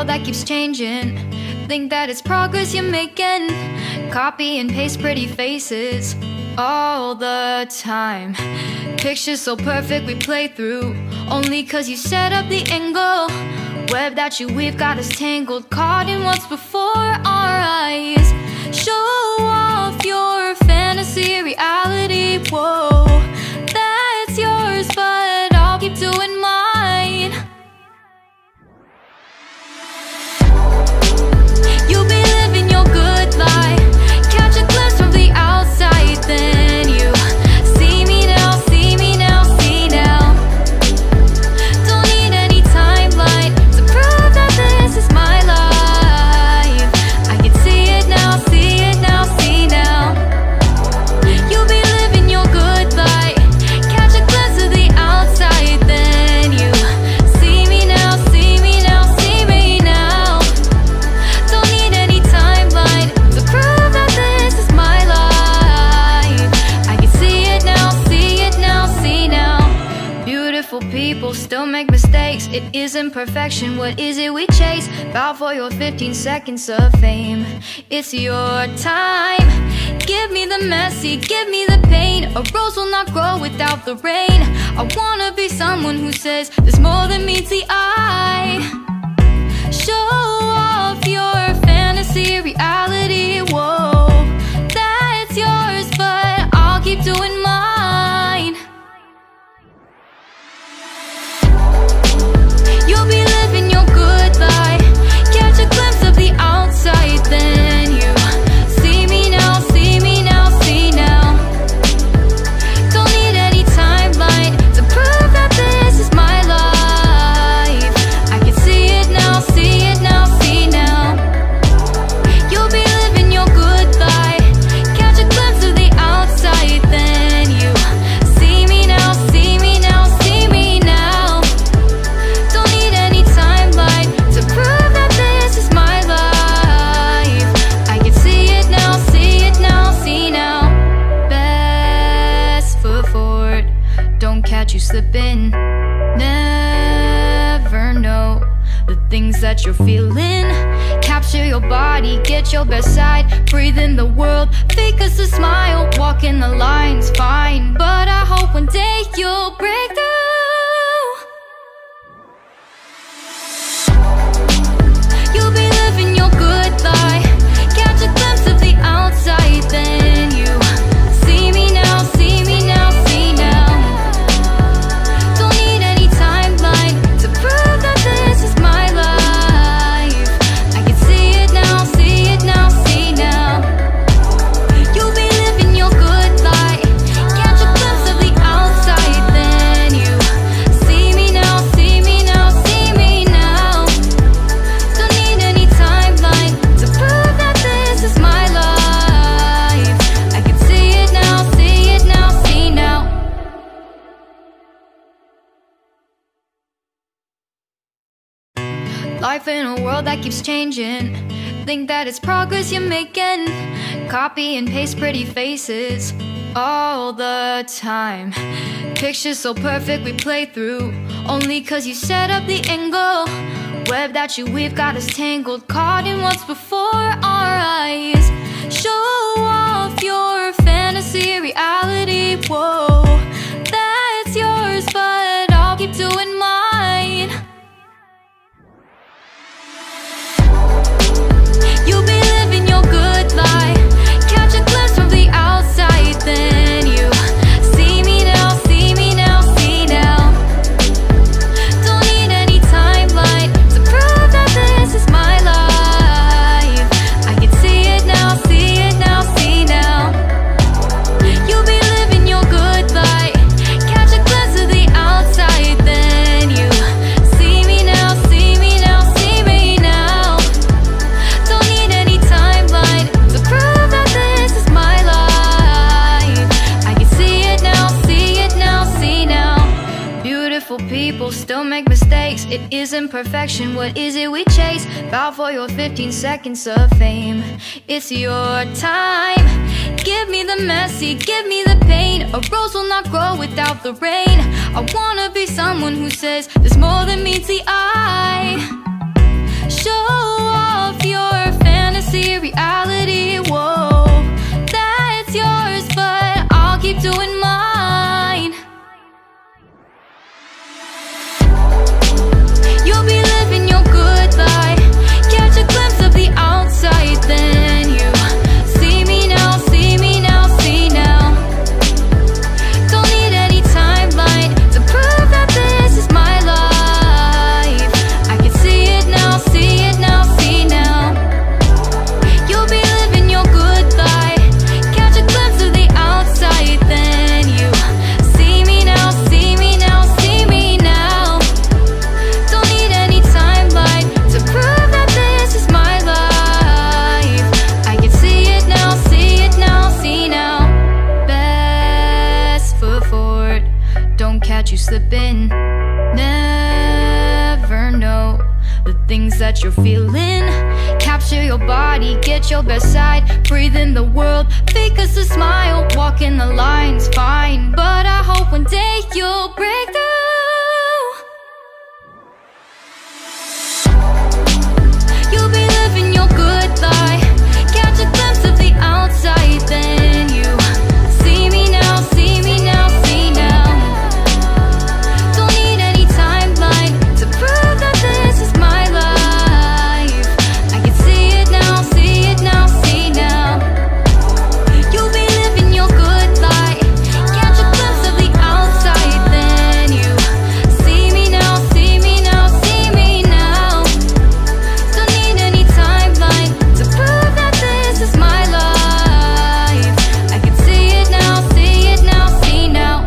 world that keeps changing. Think that it's progress you're making. Copy and paste pretty faces all the time. Pictures so perfect we play through, only cause you set up the angle. Web that you weave got us tangled, caught in what's before our eyes. Show off your fantasy reality, whoa, that's yours, but I'll keep doing mine. You'll be living your good life, catch a glimpse from the outside, then you see me now, see me now, see now. Don't need any timeline to prove that this is my life. I can see it now, see it now, see now. You'll be living your good life, catch a glimpse of the outside, then you see me now, see me now, see me now. Don't need any timeline to prove that this is my life. I can see it now, see it now, see now. Beautiful people still make mistakes. It isn't perfection, what is it we chase? Bow for your 15 seconds of fame. It's your time. Give me the messy, give me the pain. A rose will not grow without the rain. I wanna be someone who says there's more than meets the eye. Show off your fantasy reality, whoa, that's yours, but I'll keep doing mine. You'll be living your good life, catch a glimpse of the outside, then you see me now, see me now, see now. Don't need any timeline to prove that this is my life. I can see it now, see it now, see now. You'll be living your good life, catch a glimpse of the outside, then you see me now, see me now, see me now. Don't need any timeline to prove that this is my life. I can see it now, see it now, see now. Best foot forward, don't catch you slipping. Never know the things that you're feeling. Capture your body, get your best side. Breathe in the world, fake us a smile. Walking the lines, fine, but I hope one day you'll break through. You'll be living your good life, catch a glimpse of the outside, then you see me now, see me now, see now. Don't need any timeline to prove that this is my life. I can see it now, see it now, see now. You'll be living your good life, catch a glimpse of the outside, then you see me now, see me now, see me now. Don't need any timeline to prove that this is my life. I can see it now, see it now, see now. Life in a world that keeps changing. Think that it's progress you're making. Copy and paste pretty faces all the time. Pictures so perfect we play through, only cause you set up the angle. Web that you weave got us tangled, caught in what's before our eyes. Show off your fantasy reality, whoa, that's yours, but I'll keep doing mine. You'll be living your good life, catch a glimpse from the outside, then you see me now, see me now, see now. Don't need any timeline to prove that this is my life. I can see it now, see it now, see now. You'll be living your good life, catch a glimpse of the outside, then you see me now, see me now, see me now. Don't need any timeline to prove that this is my life. I can see it now, see it now, see now. Beautiful people still make mistakes. It isn't perfection, what is it we chase? Bow for your 15 seconds of fame. It's your time. Give me the messy, give me the pain. A rose will not grow without the rain. I wanna be someone who says there's more than meets the eye. Show off your fantasy reality. Whoa, that's yours, but I'll keep doing mine. You'll be living your good life, catch a glimpse of the outside, then you see me now, see me now, see now. Don't need any timeline to prove that this is my life. I can see it now, see it now, see now. You'll be living your good life, catch a glimpse of the outside, then you see me now, see me now, see me now. Don't need any timeline to prove that this is my life. I can see it now, see it now, see now. Best foot forward, don't catch you slipping. Never know the things that you're feeling. Capture your body, get your best side, breathe in the world, fake us a smile, walk in the lines, fine. But I hope one day you'll break through. You'll be living your good life, catch a glimpse of the outside, then you see me now, see me now, see now. Don't need any timeline to prove that this is my life. I can see it now, see it now, see now. You'll be living your good life, catch a glimpse of the outside, then you see me now, see me now, see me now. Don't need any timeline to prove that this is my life. I can see it now, see it now, see now.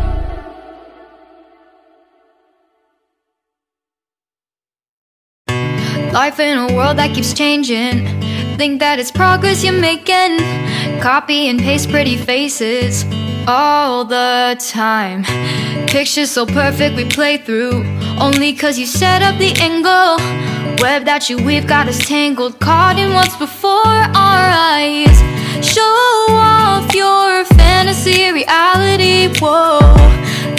Life in a world that keeps changing, think that it's progress you're making. Copy and paste pretty faces all the time. Pictures so perfect we play through, only cause you set up the angle. Web that you weave got us tangled, caught in what's before our eyes. Show off your fantasy reality. Whoa,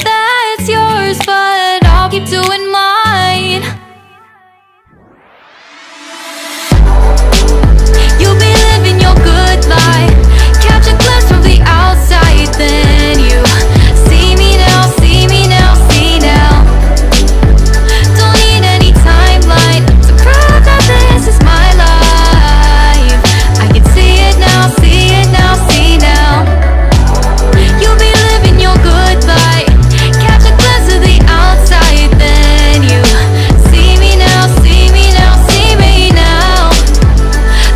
that's yours, but I'll keep doing mine. You'll be living your good life, catch a glimpse from the outside, then you see me now, see me now, see now. Don't need any timeline to prove that this is my life. I can see it now, see it now, see now. You'll be living your good life, catch a glimpse of the outside, then you see me now, see me now, see me now.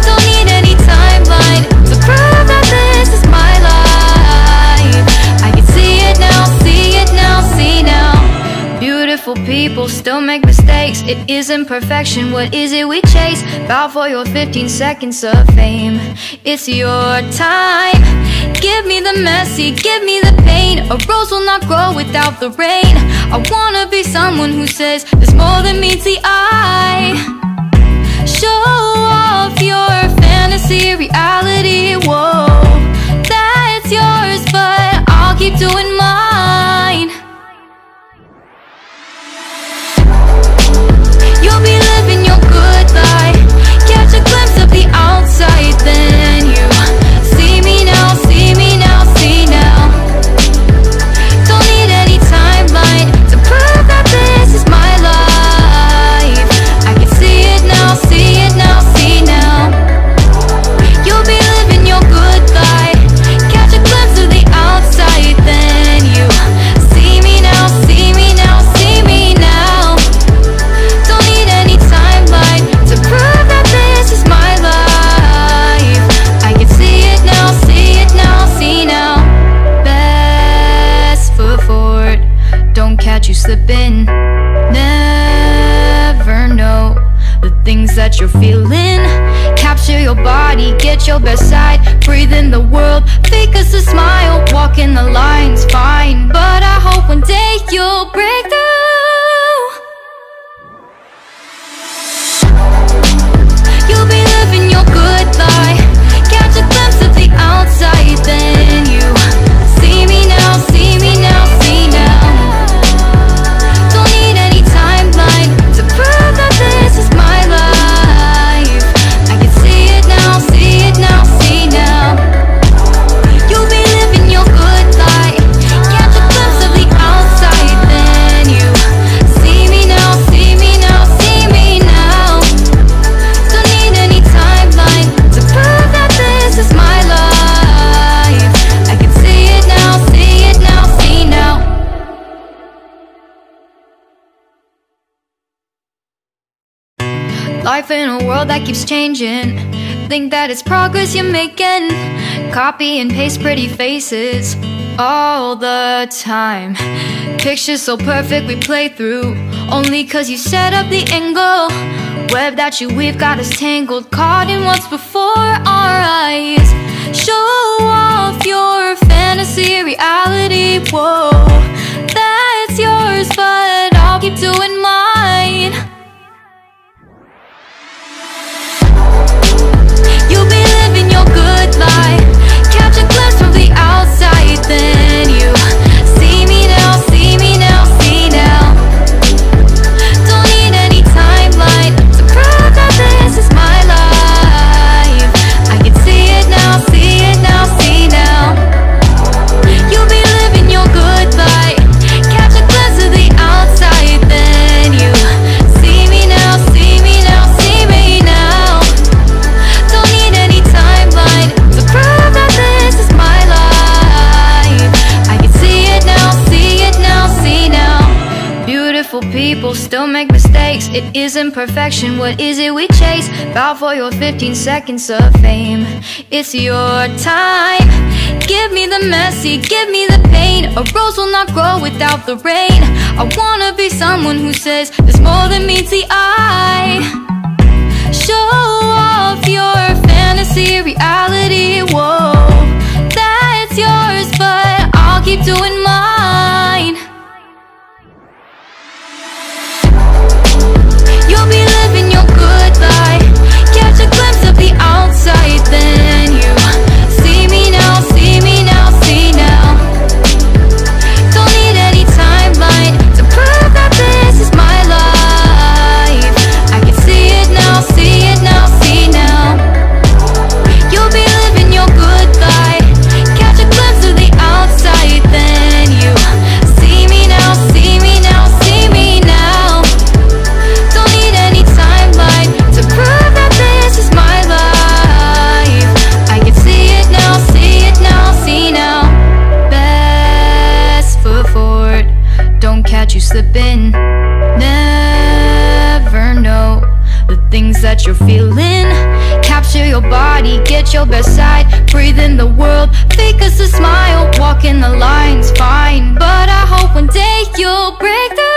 Don't need any timeline to prove that this is my life. I can see it now, see it now, see now. Beautiful people still make mistakes, it isn't perfection, what is it we chase? Bow for your 15 seconds of fame, it's your time. Give me the messy, give me the pain, a rose will not grow without the rain. I wanna be someone who says there's more than meets the eye. Show off your fantasy reality. Whoa, that's yours, but I'll keep doing mine. You'll be living your good life, catch a glimpse of the outside, then you see me now, see me now, see now. Don't need any timeline to prove that this is my life. I can see it now, see it now, see now. You'll be living your good life, catch a glimpse of the outside, then you see me now, see me now, see me now. Don't need any timeline to prove that this is my life. I can see it now, see it now, see now. Best foot forward, don't catch you slipping. Never know the things that you're feeling. Capture your body, get your best side, breathe in the world, fake us a smile, walk in the lines, fine. But I hope one day you'll break through. You'll be living your good life, catch a glimpse of the outside, then you see me now, see me now, see now. Don't need any timeline to prove that this is my life. life in a world that keeps changing. Think that it's progress you're making. Copy and paste pretty faces all the time. Pictures so perfect we play through, only cause you set up the angle. Web that you weave got us tangled, caught in what's before our eyes. Show off your fantasy reality, whoa, that's yours, but I'll keep doing mine. You'll be living your good life, catch a glimpse from the outside, then you see me now, see me now, see now. Don't need any timeline to prove that this is my life. I can see it now, see it now, see now. You'll be living your good life, catch a glimpse of the outside, then you see me now, see me now, see me now. Don't need any timeline to prove that this is my life. I can see it now, see it now, see now. Beautiful people still make mistakes. It isn't perfection, what is it we chase? Bow for your 15 seconds of fame. It's your time. Give me the messy, give me the pain. A rose will not grow without the rain. I wanna be someone who says there's more than meets the eye. Show off your fantasy reality, whoa, that's yours, but I'll keep doing mine. You'll be living your good life, catch a glimpse of the outside, then you see me now, see me now, see now. Don't need any timeline to prove that this is my life. I can see it now, see it now, see now. You'll be living your good life, catch a glimpse of the outside, then you see me now, see me now, see me now. Don't need any timeline to prove that this is my life. I can see it now, see it now, see now. Best foot forward, don't catch you slipping. Never know the things that you're feeling. Capture your body, get your best side. Breathe in the world, fake us a smile. Walk in the lines, fine, but I hope one day you'll break through.